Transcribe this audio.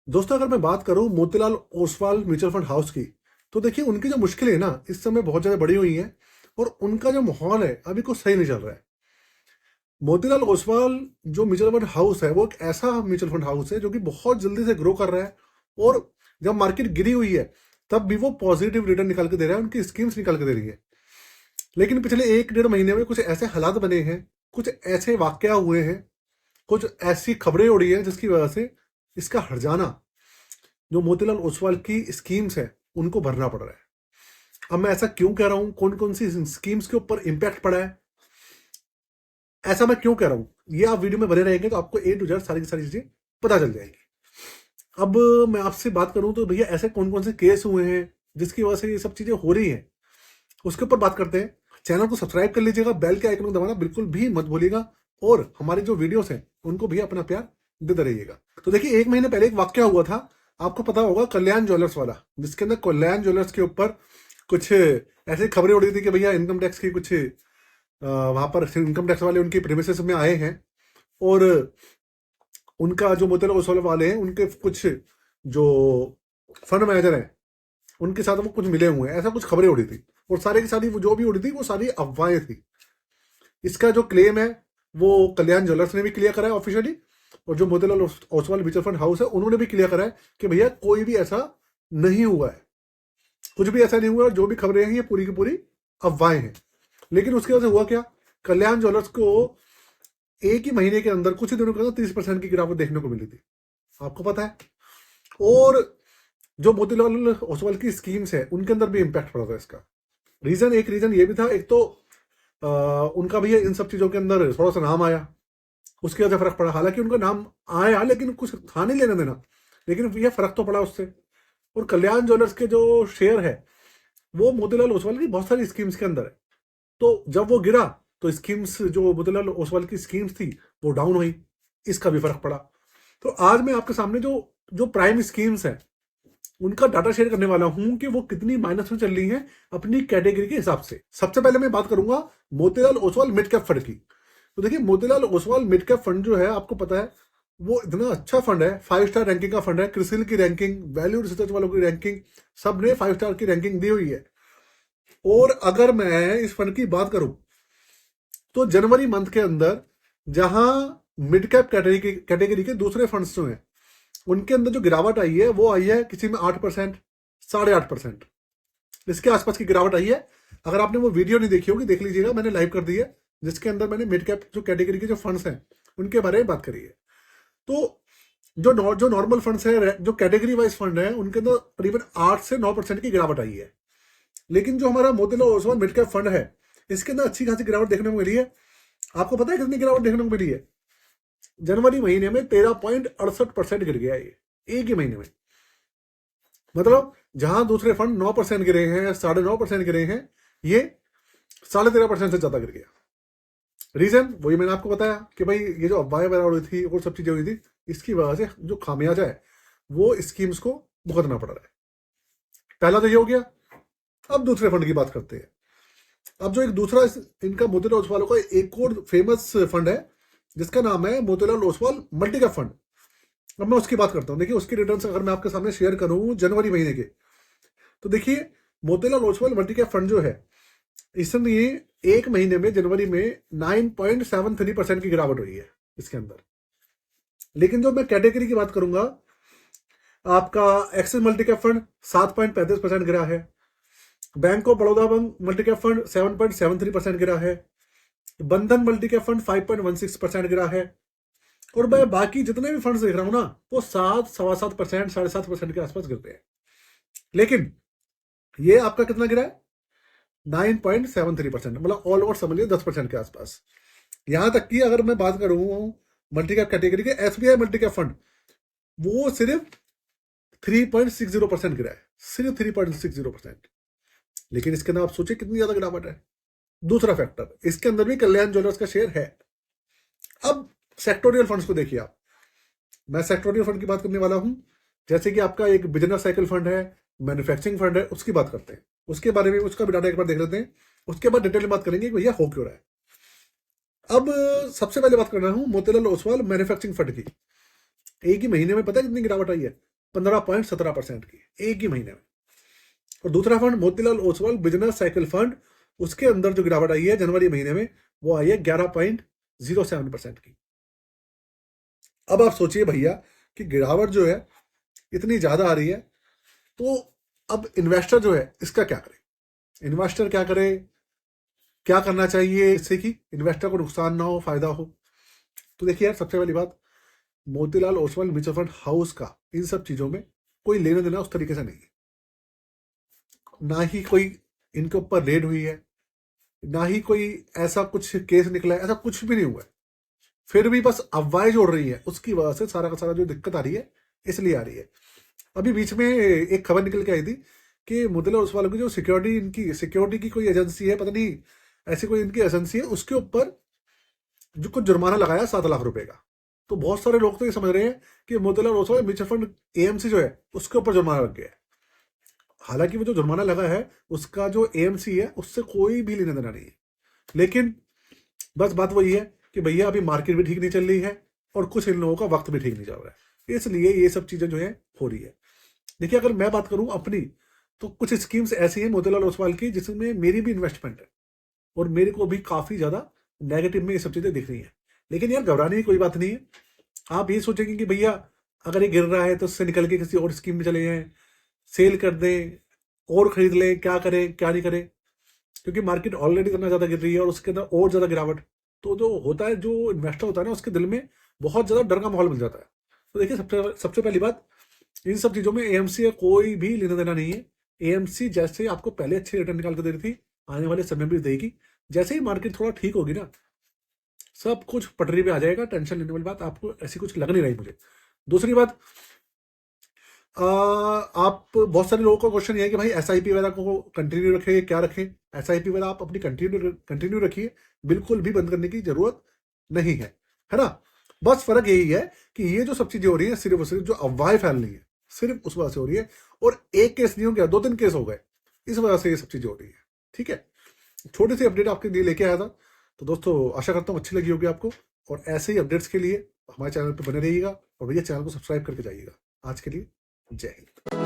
दोस्तों, अगर मैं बात करूं Motilal Oswal mutual fund house की, तो देखिए उनकी जो मुश्किलें है ना इस समय बहुत ज़्यादा बढ़ी हुई हैं और उनका जो माहौल है अभी कुछ सही नहीं चल रहा है। मोतीलाल ओसवाल जो म्यूचुअल फंड हाउस है वो एक ऐसा म्यूचुअल फंड हाउस है जो कि बहुत जल्दी से ग्रो कर रहा है और जब मार्केट गिरी हुई है तब भी वो पॉजिटिव रिटर्न निकाल के दे रहा है, उनकी स्कीम्स निकाल के दे रही है। लेकिन पिछले 1 डेढ़ महीने में कुछ ऐसे हालात बने हैं, कुछ ऐसे वाकया हुए हैं, कुछ ऐसी खबरें उड़ी हैं जिसकी वजह से इसका हर्जाना जो मोतीलाल ओसवाल की स्कीम्स है उनको भरना पड़ रहा है। अब मैं ऐसा क्यों कह रहा हूं, कौन कौन सी स्कीम्स के ऊपर इंपैक्ट पड़ा है, ऐसा मैं क्यों कह रहा हूं, ये आप वीडियो में बने रहेंगे तो आपको ए टू जेड सारी की सारी चीजें पता चल जाएगी। अब मैं आपसे बात करूं तो भैया ऐसे कौन कौन से केस हुए हैं जिसकी वजह से ये सब चीजें हो रही हैं, उसके ऊपर बात करते हैं। चैनल को सब्सक्राइब कर लीजिएगा, बेल के आइकन को दबाना बिल्कुल भी मत भूलिएगा और हमारे जो वीडियोस हैं उनको भी अपना प्यार देते रहिएगा। तो देखिए, 1 महीने पहले एक वाक्य हुआ था, आपको पता होगा, कल्याण ज्वेलर्स वाला, जिसके अंदर कल्याण ज्वेलर्स के ऊपर कुछ ऐसी खबरें उड़ी थी कि भैया इनकम टैक्स की कुछ वहां पर इनकम टैक्स वाले उनकी प्रेमिसेस में आए हैं और उनका जो मोतीलाल ओसवाल वाले हैं उनके कुछ जो फंड मैनेजर हैं उनके साथ वो कुछ मिले हुए हैं, ऐसा कुछ खबरें उड़ी थी। और सारी की सारी जो भी उड़ी थी वो सारी अफवाहें थी। इसका जो क्लेम है वो कल्याण ज्वेलर्स ने भी क्लियर करा है ऑफिशियली, और जो Motilal Oswal mutual fund house है उन्होंने भी क्लियर करा है कि भैया कोई भी ऐसा नहीं हुआ है, कुछ भी ऐसा नहीं हुआ है, जो भी खबरें हैं ये पूरी की पूरी अफवाहें हैं। लेकिन उसकी वजह से हुआ क्या, कल्याण ज्वेलर्स को एक ही महीने के अंदर, कुछ ही दिनों के अंदर 30% की गिरावट देखने को मिली थी, आपको पता है। और जो मोतीलाल ओसवाल की स्कीम्स है उनके अंदर भी इंपैक्ट पड़ा था इसका। एक रीजन ये भी था, एक तो उनका भी इन सब चीजों के अंदर थोड़ा सा नाम आया, उसकी वजह से फर्क पड़ा। हालांकि उनका नाम आया लेकिन कुछ था नहीं लेना देना, लेकिन ये फर्क तो पड़ा उससे। और कल्याण ज्वेलर्स के जो शेयर है वो मोतीलाल ओसवाल की बहुत सारी स्कीम्स के अंदर है, तो जब वो गिरा तो स्कीम्स, जो मोतीलाल ओसवाल की स्कीम्स थी वो डाउन हुई, इसका भी फर्क पड़ा। तो आज मैं आपके सामने जो जो प्राइम स्कीम्स है उनका डाटा शेयर करने वाला हूं कि वो कितनी माइनस में चल रही हैं अपनी कैटेगरी के हिसाब से। सबसे पहले मैं बात करूंगा Motilal Oswal mid cap fund की। तो देखिए, Motilal Oswal mid cap fund जो है, आपको पता है वो इतना अच्छा फंड है, 5 स्टार रैंकिंग का फंड है, क्रिसिल की रैंकिंग, वैल्यू रिसर्च वालों की रैंकिंग, सबने 5 स्टार की रैंकिंग दी हुई है। और अगर मैं इस फंड की बात करूं तो जनवरी मंथ के अंदर जहां मिड कैप कैटेगरी के दूसरे फंड्स जो हैं उनके अंदर जो गिरावट आई है वो आई है किसी में 8%, 8.5%, इसके आसपास की गिरावट आई है। अगर आपने वो वीडियो नहीं देखी होगी, देख लीजिएगा, मैंने लाइव कर दी है, जिसके अंदर मैंने मिड कैप जो कैटेगरी के जो फंड्स हैं उनके बारे में बात करी है। तो जो नॉर्मल फंड्स है, जो कैटेगरी वाइज फंड है, उनके अंदर करीबन 8 से 9% की गिरावट आई है। लेकिन जो हमारा Motilal Oswal mid cap fund है इसके अंदर अच्छी खासी गिरावट देखने को मिली है। आपको पता है कितनी गिरावट देखने को मिली है? जनवरी महीने में 13.68% गिर गया ये, एक ही महीने में। मतलब जहां दूसरे फंड 9% गिरे हैं, 9.5% गिरे हैं, ये 13.5% से ज्यादा गिर गया। रीजन वही मैंने आपको बताया कि भाई ये जो अफवाहें वगैरह हुई थी और सब चीजें हुई थी, इसकी वजह से जो खामियाजा है वो स्कीम्स को भुगतना पड़ रहा है। पहला तो ये हो गया। अब दूसरे फंड की बात करते हैं। अब जो एक दूसरा इनका मोतीलाल ओसवाल का एक और फेमस फंड है जिसका नाम है Motilal Oswal multi cap fund. अब मैं उसकी बात करता हूँ। देखिए, उसके रिटर्न्स अगर मैं आपके सामने शेयर करूँ जनवरी महीने के, तो देखिए Motilal Oswal multi cap fund जो है इसमें एक महीने में जनवरी में 9.73% की गिरावट हुई है इसके अंदर। लेकिन जो मैं कैटेगरी की बात करूंगा, आपका एक्सिस मल्टी कैप फंड 7.35% गिरा है, bank of Baroda bank multi cap fund 7.73% गिरा है, बंधन मल्टी कैप फंड 5.16% गिरा है। और मैं बाकी जितने भी फंड्स देख रहा हूं ना वो 7, 7.25%, 7.5% के आसपास गिरते हैं। लेकिन ये आपका कितना गिरा है? 9.73%, मतलब ऑल ओवर समझिए 10% के आसपास। यहां तक कि अगर मैं बात करूं मल्टी कैप कैटेगरी के, एसबीआई मल्टी कैप फंड वो सिर्फ 3.60% गिरा है, सिर्फ 3.60%। लेकिन इसके अंदर आप सोचिए कितनी ज्यादा गिरावट है। दूसरा फैक्टर, इसके अंदर भी कल्याण ज्वेलर्स का शेयर है। अब सेक्टोरियल फंड्स को देखिए आप। मैं सेक्टोरियल फंड की बात करने वाला हूं। जैसे कि आपका एक बिजनेस साइकिल फंड है, मैन्युफैक्चरिंग फंड है, उसकी बात करते हैं। उसके बारे में उसका भी डाटा एक बार देख लेते हैं, उसके बाद डिटेल में बात करेंगे कि भैया हो क्यों रहा है। अब सबसे पहले बात कर रहा हूं मोतीलाल ओसवाल मैन्युफैक्चरिंग फंड की। एक ही महीने में पता है कितनी गिरावट आई है? 15.17% की एक ही महीने में। और दूसरा fund Motilal Oswal business cycle fund, उसके अंदर जो गिरावट आई है जनवरी महीने में वो आई है 11.07% की। अब आप सोचिए भैया कि गिरावट जो है इतनी ज्यादा आ रही है, तो अब इन्वेस्टर जो है इसका क्या करे? इन्वेस्टर क्या करे, क्या करना चाहिए इससे कि इन्वेस्टर को नुकसान ना हो, फायदा हो? तो देखिए यार, सबसे पहली बात, Motilal Oswal mutual fund house का इन सब चीजों में कोई लेना देना उस तरीके से नहीं है। ना ही कोई इनके ऊपर रेड हुई है, ना ही कोई ऐसा कुछ केस निकला है, ऐसा कुछ भी नहीं हुआ है। फिर भी बस अफवाहें जोड़ रही है, उसकी वजह से सारा का सारा जो दिक्कत आ रही है इसलिए आ रही है। अभी बीच में एक खबर निकल के आई थी कि मोतीलाल ओसवाल की जो सिक्योरिटी की कोई एजेंसी है, पता नहीं ऐसी कोई इनकी एजेंसी है, उसके ऊपर जो कुछ जुर्माना लगाया 7 लाख रुपए का। तो बहुत सारे लोग तो ये समझ रहे हैं कि Motilal Oswal mutual fund AMC जो है उसके ऊपर जुर्माना लग गया है। हालांकि वो जो जुर्माना लगा है उसका जो एएमसी है उससे कोई भी लेना देना नहीं है, लेकिन बस बात वही है कि भैया अभी मार्केट भी ठीक नहीं चल रही है और कुछ इन लोगों का वक्त भी ठीक नहीं चल रहा है, इसलिए ये सब चीजें जो है हो रही है। देखिए, अगर मैं बात करूं अपनी, तो कुछ स्कीम्स ऐसी हैं मोतीलाल ओसवाल की जिसमें मेरी भी इन्वेस्टमेंट है और मेरे को भी काफी ज्यादा नेगेटिव में ये सब चीजें दिख रही हैं। लेकिन यार, घबराने की कोई बात नहीं है। आप ये सोचेंगे कि भैया अगर ये गिर रहा है तो उससे निकल के किसी और स्कीम में चले जाएं, सेल कर दें और खरीद लें, क्या करें क्या नहीं करें, क्योंकि मार्केट ऑलरेडी इतना ज्यादा गिर रही है और उसके अंदर और ज्यादा गिरावट। तो जो होता है, जो इन्वेस्टर होता है ना, उसके दिल में बहुत ज्यादा डर का माहौल बन जाता है। तो देखिए, सबसे पहली बात, इन सब चीजों में एएमसी का कोई भी लेना देना नहीं है। एएमसी जैसे आपको पहले अच्छे रिटर्न निकाल के दे रही थी, आने वाले समय में भी देगी। जैसे ही मार्केट थोड़ा ठीक होगी ना, सब कुछ पटरी पे आ जाएगा। टेंशन लेने वाली बात आपको ऐसी कुछ लग नहीं रही मुझे। दूसरी बात, आप बहुत सारे लोगों का क्वेश्चन ये है कि भाई एसआईपी वगैरह को कंटिन्यू रखे, क्या रखें? एसआईपी वगैरह आप अपनी कंटिन्यू रखिए, बिल्कुल भी बंद करने की जरूरत नहीं है ना? बस फर्क यही है कि ये जो सब चीजें हो रही है सिर्फ और सिर्फ जो अफवाहें फैल रही है, सिर्फ उस वजह से हो रही है। और एक केस नहीं हो गया, 2-3 केस हो गए, इस वजह से ये सब चीजें हो रही है। ठीक है, छोटी सी अपडेट आपके लिए लेके आया था। तो दोस्तों, आशा करता हूँ अच्छी लगी होगी आपको, और ऐसे ही अपडेट्स के लिए हमारे चैनल पर बने रहिएगा और भैया चैनल को सब्सक्राइब करके जाइएगा। आज के लिए जय हिंद।